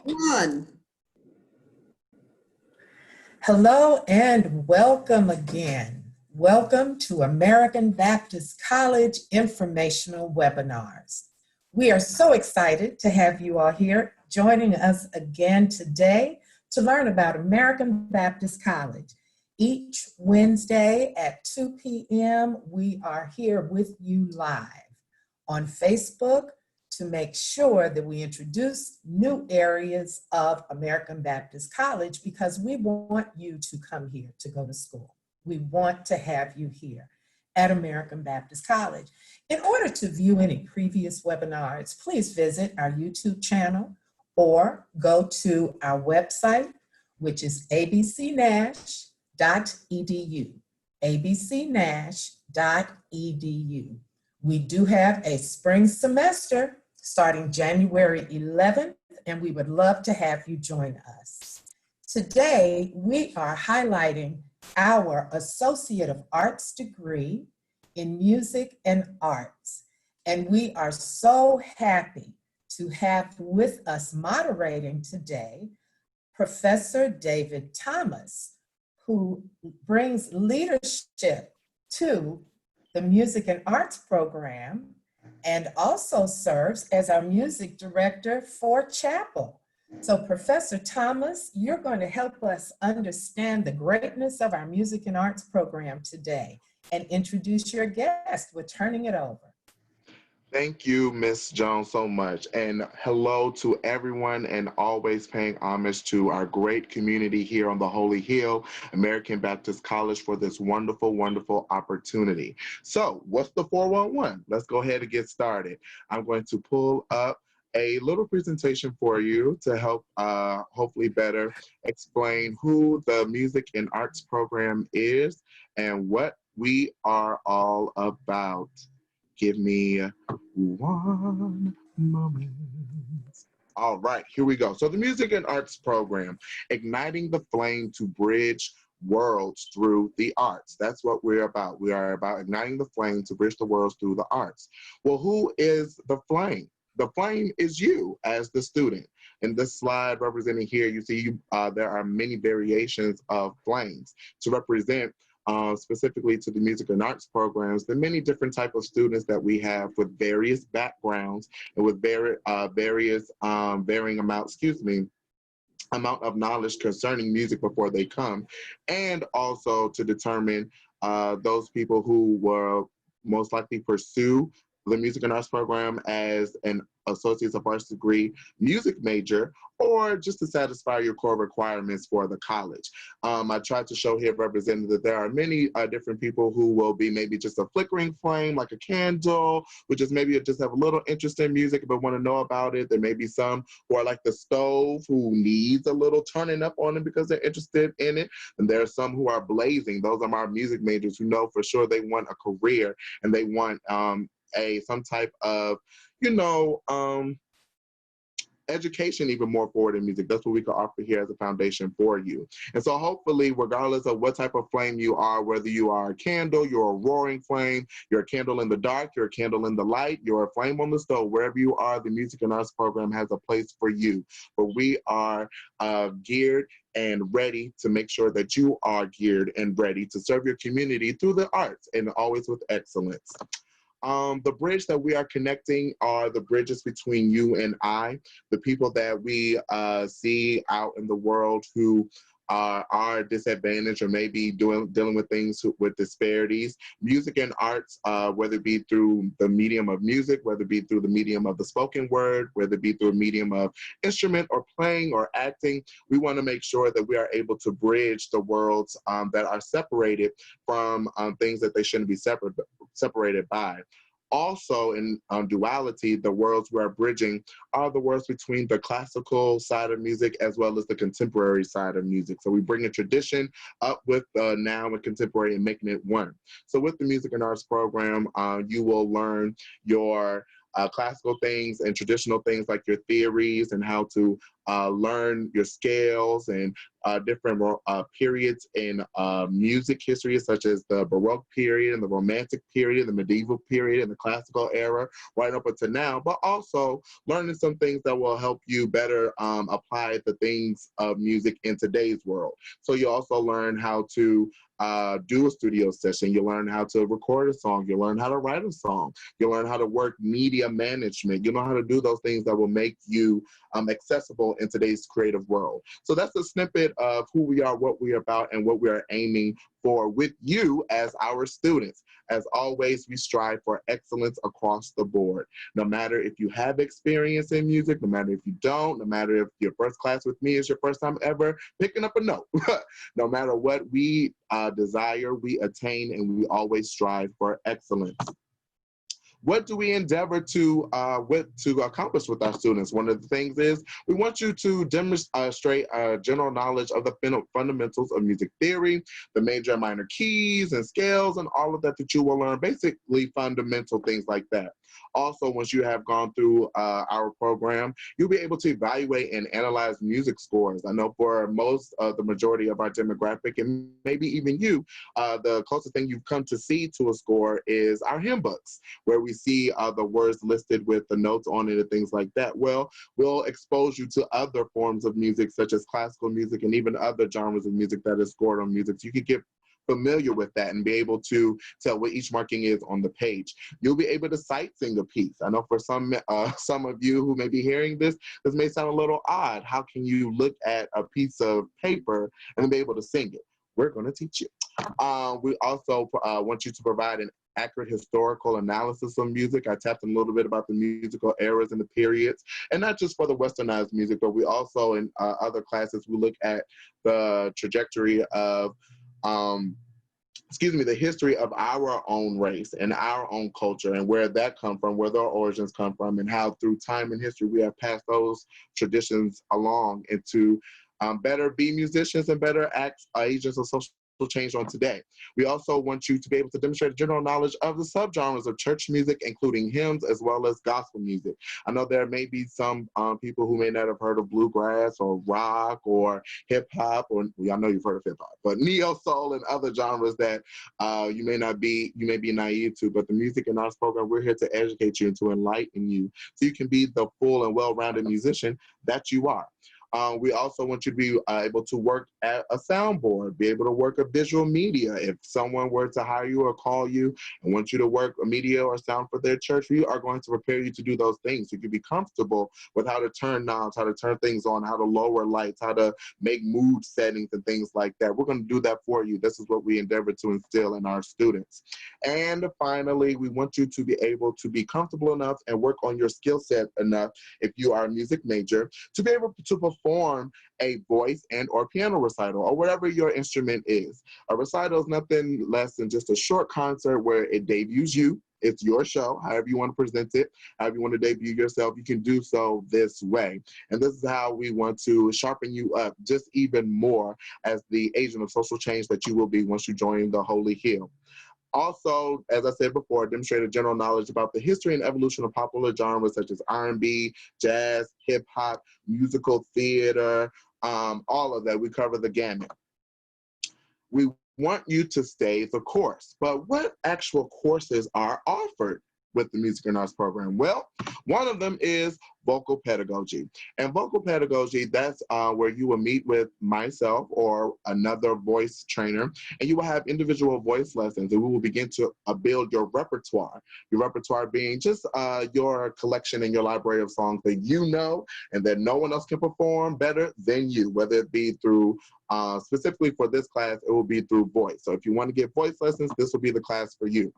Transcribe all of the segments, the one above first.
One. Hello and welcome again. Welcome to American Baptist College Informational Webinars. We are so excited to have you all here joining us again today to learn about American Baptist College. Each Wednesday at 2 p.m., we are here with you live on Facebook to make sure that we introduce new areas of American Baptist College because we want you to come here to go to school. We want to have you here at American Baptist College. In order to view any previous webinars, please visit our YouTube channel or go to our website, which is abcnash.edu, abcnash.edu. We do have a spring semester starting January 11th, and we would love to have you join us. Today, we are highlighting our Associate of Arts degree in Music and Arts. And we are so happy to have with us moderating today, Professor David Thomas, who brings leadership to the Music and Arts program and also serves as our music director for Chapel. So Professor Thomas, you're going to help us understand the greatness of our Music and Arts program today and introduce your guest. We're turning it over. Thank you, Ms. Jones, so much. And hello to everyone, and always paying homage to our great community here on the Holy Hill, American Baptist College, for this wonderful, wonderful opportunity. So what's the 411? Let's go ahead and get started. I'm going to pull up a little presentation for you to help hopefully better explain who the Music and Arts program is and what we are all about. Give me one moment. All right, here we go. So the Music and Arts program, igniting the flame to bridge worlds through the arts. That's what we're about. We are about igniting the flame to bridge the worlds through the arts. Well, who is the flame? The flame is you as the student. In this slide representing here, you see there are many variations of flames to represent specifically to the Music and Arts programs, the many different type of students that we have with various backgrounds and with varying amount of knowledge concerning music before they come, and also to determine those people who will most likely pursue the Music and Arts program as an Associate of Arts degree music major, or just to satisfy your core requirements for the college. I tried to show here represented that there are many different people who will be maybe just a flickering flame, like a candle, which is maybe just have a little interest in music but want to know about it. There may be some who are like the stove, who needs a little turning up on them because they're interested in it. And there are some who are blazing. Those are our music majors who know for sure they want a career and they want some type of, education even more forward in music. That's what we can offer here as a foundation for you. And so hopefully, regardless of what type of flame you are, whether you are a candle, you're a roaring flame, you're a candle in the dark, you're a candle in the light, you're a flame on the stove, wherever you are, the Music and Arts program has a place for you. But we are geared and ready to make sure that you are geared and ready to serve your community through the arts, and always with excellence. The bridge that we are connecting are the bridges between you and I, the people that we see out in the world who are disadvantaged or maybe dealing with things with disparities. Music and arts, whether it be through the medium of music, whether it be through the medium of the spoken word, whether it be through a medium of instrument or playing or acting, we want to make sure that we are able to bridge the worlds that are separated from things that they shouldn't be separated by. Also, in duality, the worlds we are bridging are the worlds between the classical side of music as well as the contemporary side of music. So we bring a tradition up with now and contemporary and making it one. So with the Music and Arts program, you will learn your classical things and traditional things like your theories and how to learn your scales and different periods in music history, such as the Baroque period and the Romantic period, the medieval period and the classical era, right up until now, but also learning some things that will help you better apply the things of music in today's world. So you also learn how to do a studio session. You learn how to record a song. You learn how to write a song. You learn how to work media management. You know how to do those things that will make you accessible in today's creative world. So that's a snippet of who we are, what we are about, and what we are aiming for with you as our students. As always, we strive for excellence across the board. No matter if you have experience in music, no matter if you don't, no matter if your first class with me is your first time ever picking up a note, no matter what we desire, we attain, and we always strive for excellence. What do we endeavor to accomplish with our students? One of the things is we want you to demonstrate general knowledge of the fundamentals of music theory, the major and minor keys and scales, and all of that you will learn, basically fundamental things like that. Also, once you have gone through our program, you'll be able to evaluate and analyze music scores. I know for most of the majority of our demographic, and maybe even you, the closest thing you've come to see to a score is our hymn books, where we see the words listed with the notes on it and things like that. Well, we'll expose you to other forms of music, such as classical music and even other genres of music that is scored on music. So you can get familiar with that and be able to tell what each marking is on the page. You'll be able to sight sing a piece. I know for some of you who may be hearing this may sound a little odd. How can you look at a piece of paper and be able to sing it? We're going to teach you. We also want you to provide an accurate historical analysis of music. I tapped in a little bit about the musical eras and the periods, and not just for the westernized music, but we also in other classes, we look at the trajectory of the history of our own race and our own culture and where that come from, where their origins come from, and how through time and history we have passed those traditions along into better be musicians and better act agents of social change on today. We also want you to be able to demonstrate a general knowledge of the subgenres of church music, including hymns as well as gospel music. I know there may be some people who may not have heard of bluegrass or rock or hip hop, or I know you've heard of hip hop, but neo soul and other genres that you may be naive to. But the Music and Arts program, we're here to educate you and to enlighten you so you can be the full and well-rounded musician that you are. We also want you to be able to work at a soundboard, be able to work a visual media. If someone were to hire you or call you and want you to work a media or sound for their church, we are going to prepare you to do those things. You can be comfortable with how to turn knobs, how to turn things on, how to lower lights, how to make mood settings and things like that. We're going to do that for you. This is what we endeavor to instill in our students. And finally, we want you to be able to be comfortable enough and work on your skill set enough, if you are a music major, to be able to perform a voice and or piano recital or whatever your instrument is. A recital is nothing less than just a short concert where it debuts you. It's your show, however you want to present it, however you want to debut yourself, you can do so this way. And this is how we want to sharpen you up just even more as the agent of social change that you will be once you join the Holy Hill. Also, as I said before, demonstrate a general knowledge about the history and evolution of popular genres such as R&B, jazz, hip hop, musical theater, all of that. We cover the gamut. We want you to stay the course, but what actual courses are offered with the Music and Arts program? Well, one of them is vocal pedagogy. And vocal pedagogy, that's where you will meet with myself or another voice trainer, and you will have individual voice lessons, and we will begin to build your repertoire. Your repertoire being just your collection and your library of songs that you know and that no one else can perform better than you, whether it be through, specifically for this class, it will be through voice. So if you want to get voice lessons, this will be the class for you.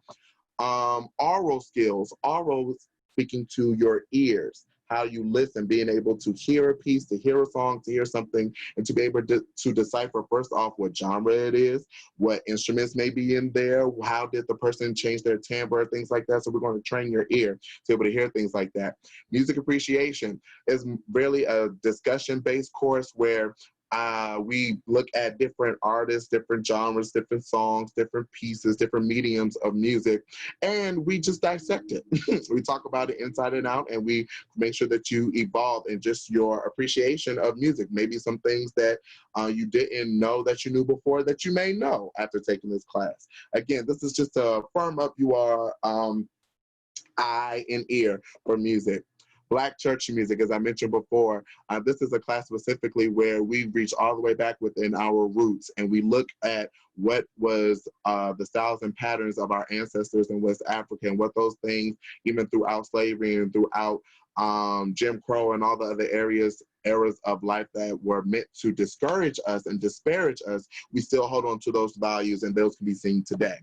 Oral skills, oral speaking to your ears, how you listen, being able to hear a piece, to hear a song, to hear something, and to be able to decipher first off what genre it is, what instruments may be in there, how did the person change their timbre, things like that. So we're going to train your ear to be able to hear things like that. Music appreciation is really a discussion-based course where We look at different artists, different genres, different songs, different pieces, different mediums of music, and we just dissect it. We talk about it inside and out, and we make sure that you evolve in just your appreciation of music. Maybe some things that you didn't know that you knew before that you may know after taking this class. Again, this is just to firm up your eye and ear for music. Black church music, as I mentioned before, this is a class specifically where we reach all the way back within our roots and we look at what was the styles and patterns of our ancestors in West Africa and what those things, even throughout slavery and throughout Jim Crow and all the other eras of life that were meant to discourage us and disparage us, we still hold on to those values and those can be seen today.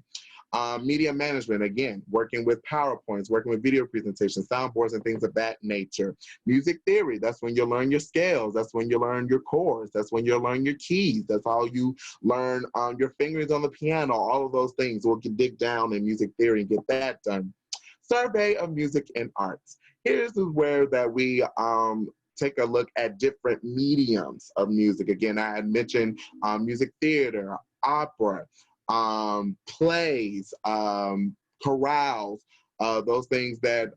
Media management, again, working with PowerPoints, working with video presentations, soundboards, and things of that nature. Music theory, that's when you learn your scales. That's when you learn your chords. That's when you learn your keys. That's how you learn your fingers on the piano, all of those things. We'll dig down in music theory and get that done. Survey of music and arts. Here's where that we take a look at different mediums of music. Again, I had mentioned music theater, opera, plays, chorales, those things that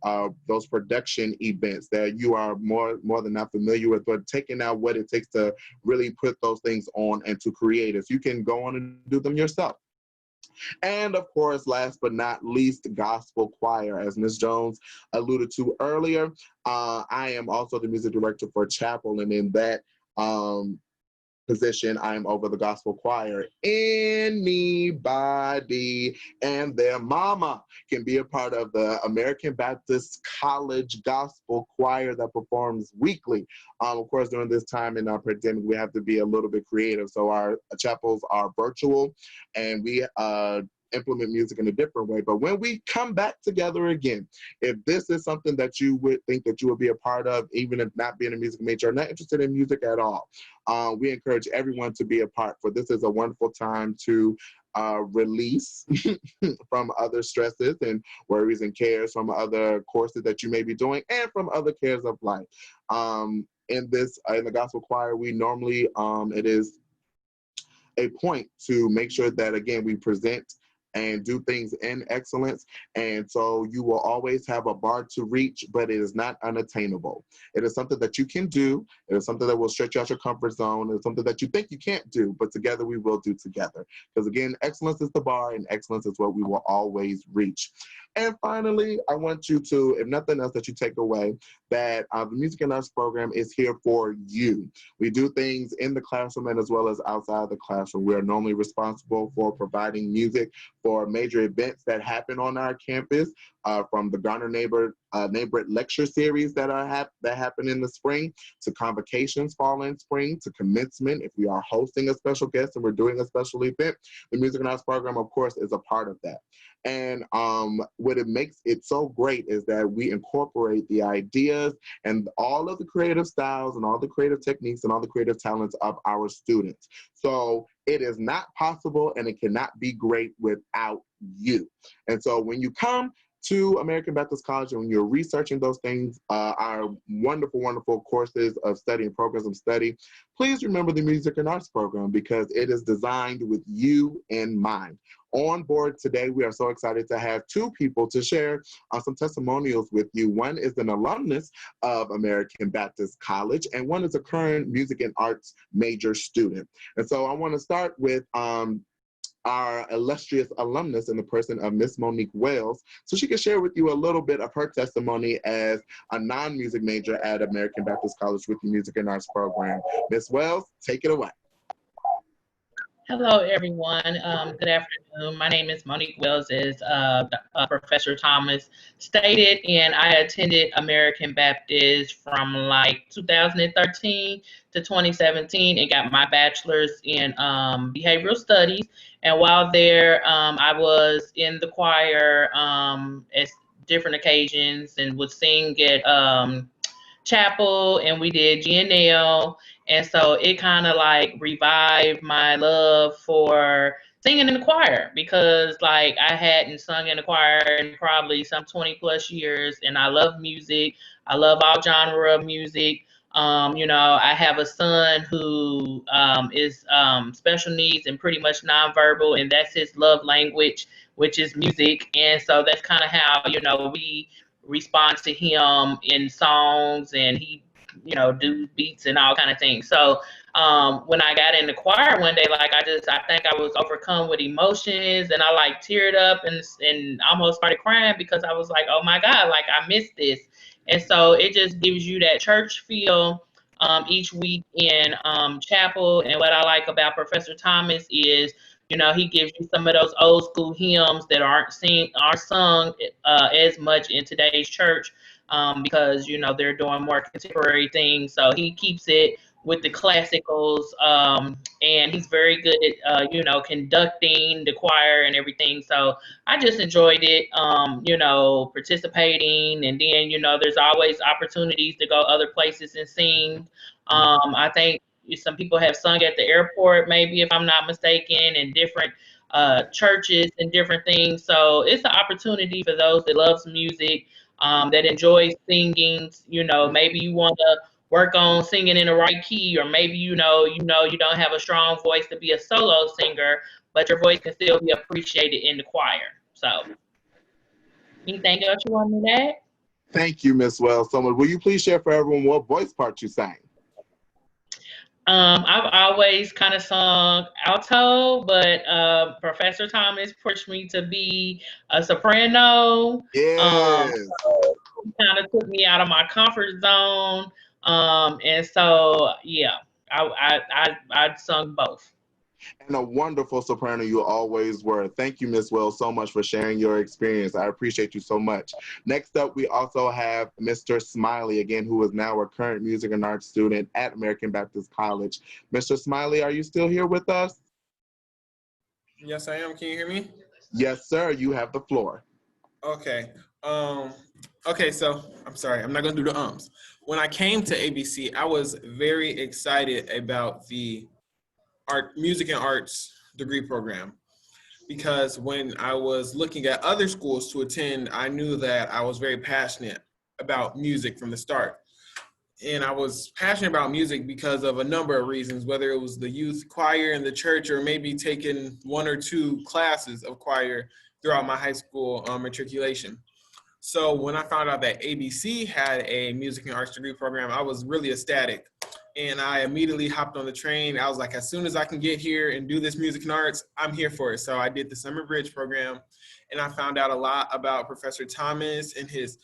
those production events that you are more than not familiar with, but taking out what it takes to really put those things on and to create it. You can go on and do them yourself. And of course, last but not least, gospel choir. As Ms. Jones alluded to earlier, I am also the music director for chapel, and in that position, I am over the gospel choir. Anybody and their mama can be a part of the American Baptist College Gospel Choir that performs weekly. Of course, during this time in our pandemic, we have to be a little bit creative. So our chapels are virtual, and we implement music in a different way. But when we come back together again, if this is something that you would think that you would be a part of, even if not being a music major or not interested in music at all, we encourage everyone to be a part, for this is a wonderful time to release from other stresses and worries and cares from other courses that you may be doing and from other cares of life. In the gospel choir, we normally, it is a point to make sure that, again, we present and do things in excellence. And so you will always have a bar to reach, but it is not unattainable. It is something that you can do. It is something that will stretch you out your comfort zone. It's something that you think you can't do, but together we will do together. Because again, excellence is the bar and excellence is what we will always reach. And finally, I want you to, if nothing else that you take away, that the Music and Arts program is here for you. We do things in the classroom and as well as outside the classroom. We are normally responsible for providing music for major events that happen on our campus, from the Garner Neighborhood Lecture Series that happen in the spring, to convocations fall in spring, to commencement if we are hosting a special guest and we're doing a special event. The Music and Arts program, of course, is a part of that. And what it makes it so great is that we incorporate the ideas and all of the creative styles and all the creative techniques and all the creative talents of our students. So it is not possible and it cannot be great without you. And so when you come to American Baptist College and when you're researching those things, our wonderful, wonderful courses of study and programs of study, please remember the Music and Arts program because it is designed with you in mind. On board today, we are so excited to have two people to share some testimonials with you. One is an alumnus of American Baptist College, and one is a current music and arts major student. And so I want to start with our illustrious alumnus in the person of Miss Monique Wells, so she can share with you a little bit of her testimony as a non-music major at American Baptist College with the Music and Arts program. Miss Wells, take it away. Hello, everyone. Good afternoon. My name is Monique Wells, as Professor Thomas stated, and I attended American Baptist from like 2013 to 2017 and got my bachelor's in behavioral studies. And while there, I was in the choir at different occasions and would sing at chapel, and we did GNL. And so it kind of like revived my love for singing in the choir, because like I hadn't sung in the choir in probably some 20 plus years, and I love music. I love all genre of music. I have a son who is special needs and pretty much nonverbal, and that's his love language, which is music. And so that's kind of how, we respond to him in songs, and he, do beats and all kind of things. So when I got in the choir one day, like I think I was overcome with emotions, and I like teared up and almost started crying because I was like, oh my God, like I missed this. And so it just gives you that church feel each week in chapel. And what I like about Professor Thomas is, he gives you some of those old school hymns that are sung as much in today's church because they're doing more contemporary things. So he keeps it with the classicals, and he's very good at conducting the choir and everything. So I just enjoyed it, participating. And then, there's always opportunities to go other places and sing. I think some people have sung at the airport, maybe if I'm not mistaken, and different churches and different things. So it's an opportunity for those that loves music, that enjoys singing. Maybe you want to work on singing in the right key, or maybe you don't have a strong voice to be a solo singer, but your voice can still be appreciated in the choir. So, anything else you want me to add? Thank you, Miss Wells, so much. Will you please share for everyone what voice part you sang? I've always kind of sung alto, but Professor Thomas pushed me to be a soprano. Yes. So kind of took me out of my comfort zone. And so yeah, I sung both. And a wonderful soprano you always were. Thank you, Miss Wells, so much for sharing your experience. I appreciate you so much. Next up, we also have Mr. Smiley, again, who is now a current music and arts student at American Baptist College. Mr. Smiley, are you still here with us? Yes, I am. Can you hear me? Yes, sir. You have the floor. Okay. Okay, so I'm sorry, I'm not gonna do the ums. When I came to ABC, I was very excited about the music and arts degree program because when I was looking at other schools to attend, I knew that I was very passionate about music from the start. And I was passionate about music because of a number of reasons, whether it was the youth choir in the church or maybe taking one or two classes of choir throughout my high school matriculation. So when I found out that ABC had a music and arts degree program, I was really ecstatic. And I immediately hopped on the train. I was like, as soon as I can get here and do this music and arts, I'm here for it. So I did the summer bridge program, and I found out a lot about Professor Thomas and his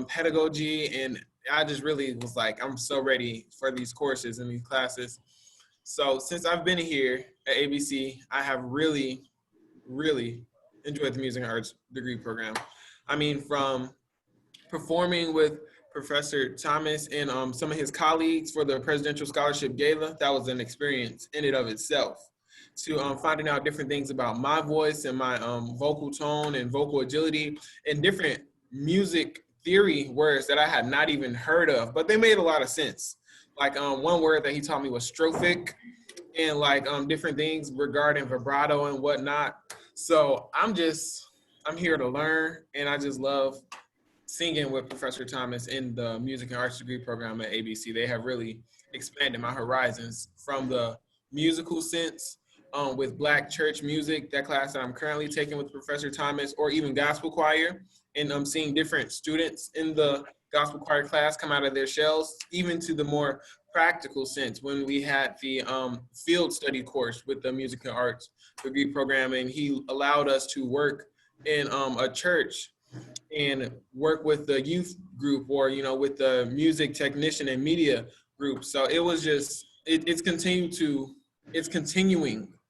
pedagogy. And I just really was like, I'm so ready for these courses and these classes. So since I've been here at ABC, I have really, really enjoyed the music and arts degree program. I mean, from performing with Professor Thomas and some of his colleagues for the Presidential Scholarship Gala, that was an experience in and of itself. To finding out different things about my voice and my vocal tone and vocal agility and different music theory words that I had not even heard of, but they made a lot of sense. Like one word that he taught me was strophic, and like different things regarding vibrato and whatnot. So I'm here to learn, and I just love singing with Professor Thomas in the music and arts degree program at ABC. They have really expanded my horizons from the musical sense with Black church music, that class that I'm currently taking with Professor Thomas, or even gospel choir. And I'm seeing different students in the gospel choir class come out of their shells, even to the more practical sense when we had the field study course with the music and arts degree program, and he allowed us to work in a church and work with the youth group, or with the music technician and media group. So it was just it's continuing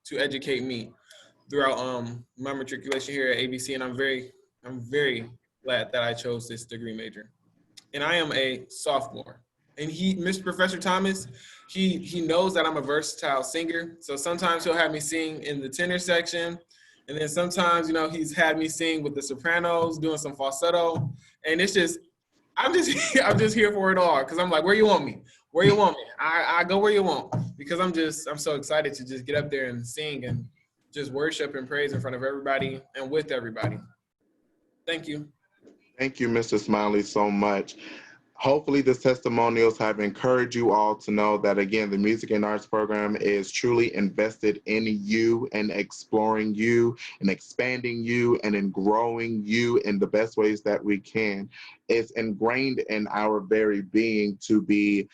to educate me throughout my matriculation here at ABC, and I'm very glad that I chose this degree major. And I am a sophomore. And Mr. Professor Thomas, he knows that I'm a versatile singer. So sometimes he'll have me sing in the tenor section. And then sometimes, he's had me sing with the sopranos, doing some falsetto. And it's just, I'm just here for it all. Cause I'm like, where you want me? Where you want me? I go where you want. Because I'm so excited to just get up there and sing and just worship and praise in front of everybody and with everybody. Thank you. Thank you, Mr. Smiley, so much. Hopefully this testimonials have encouraged you all to know that, again, the Music and Arts program is truly invested in you and exploring you and expanding you and in growing you in the best ways that we can. It's ingrained in our very being to be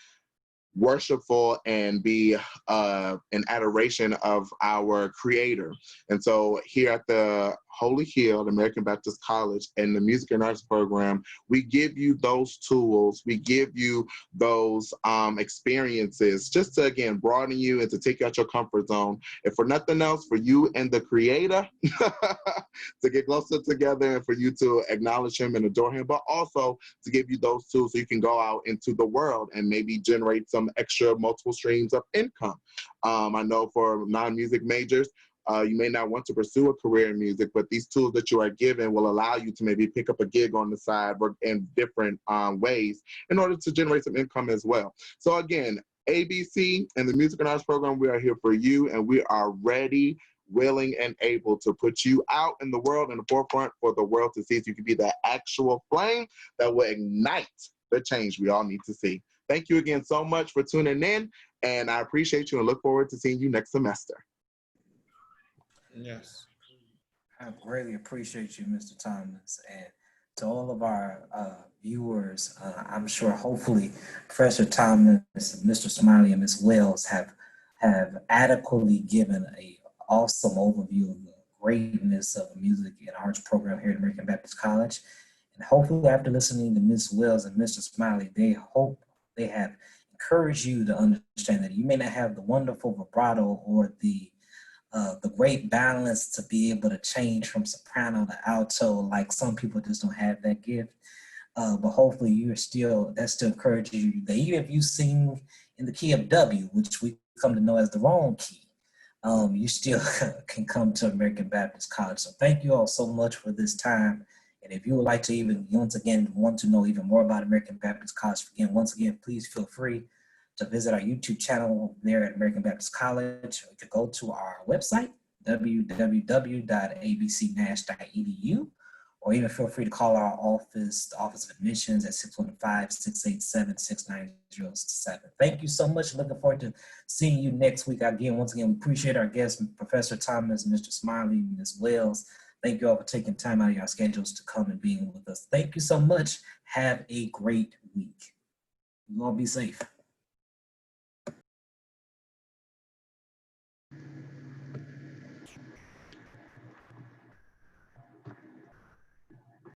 worshipful and be in adoration of our creator. And so here at the Holy Hill American Baptist College and the Music and Arts program, we give you those tools, we give you those experiences just to, again, broaden you and to take you out your comfort zone. And for nothing else, for you and the creator to get closer together and for you to acknowledge him and adore him, but also to give you those tools so you can go out into the world and maybe generate some extra multiple streams of income. I know for non-music majors, you may not want to pursue a career in music, but these tools that you are given will allow you to maybe pick up a gig on the side or in different ways in order to generate some income as well. So again, ABC and the Music and Arts program, we are here for you, and we are ready, willing, and able to put you out in the world, in the forefront for the world to see, so you can be that actual flame that will ignite the change we all need to see. Thank you again so much for tuning in, and I appreciate you and look forward to seeing you next semester. Yes. I greatly appreciate you, Mr. Thomas, and to all of our viewers, I'm sure hopefully Professor Thomas, Mr. Smiley, and Ms. Wells have adequately given a awesome overview of the greatness of the Music and Arts program here at American Baptist College. And hopefully after listening to Ms. Wells and Mr. Smiley, they hope they have encouraged you to understand that you may not have the wonderful vibrato or the great balance to be able to change from soprano to alto, like some people just don't have that gift. But hopefully that still encourages you that even if you sing in the key of W, which we come to know as the wrong key, you still can come to American Baptist College. So thank you all so much for this time. And if you would like to even, once again, want to know even more about American Baptist College, once again, please feel free to visit our YouTube channel there at American Baptist College. You can go to our website, www.abcnash.edu, or even feel free to call our office, the Office of Admissions at 615-687-6907. Thank you so much. Looking forward to seeing you next week. Again, once again, we appreciate our guests, Professor Thomas, Mr. Smiley, Ms. Wells. Thank you all for taking time out of your schedules to come and being with us. Thank you so much. Have a great week. You all be safe.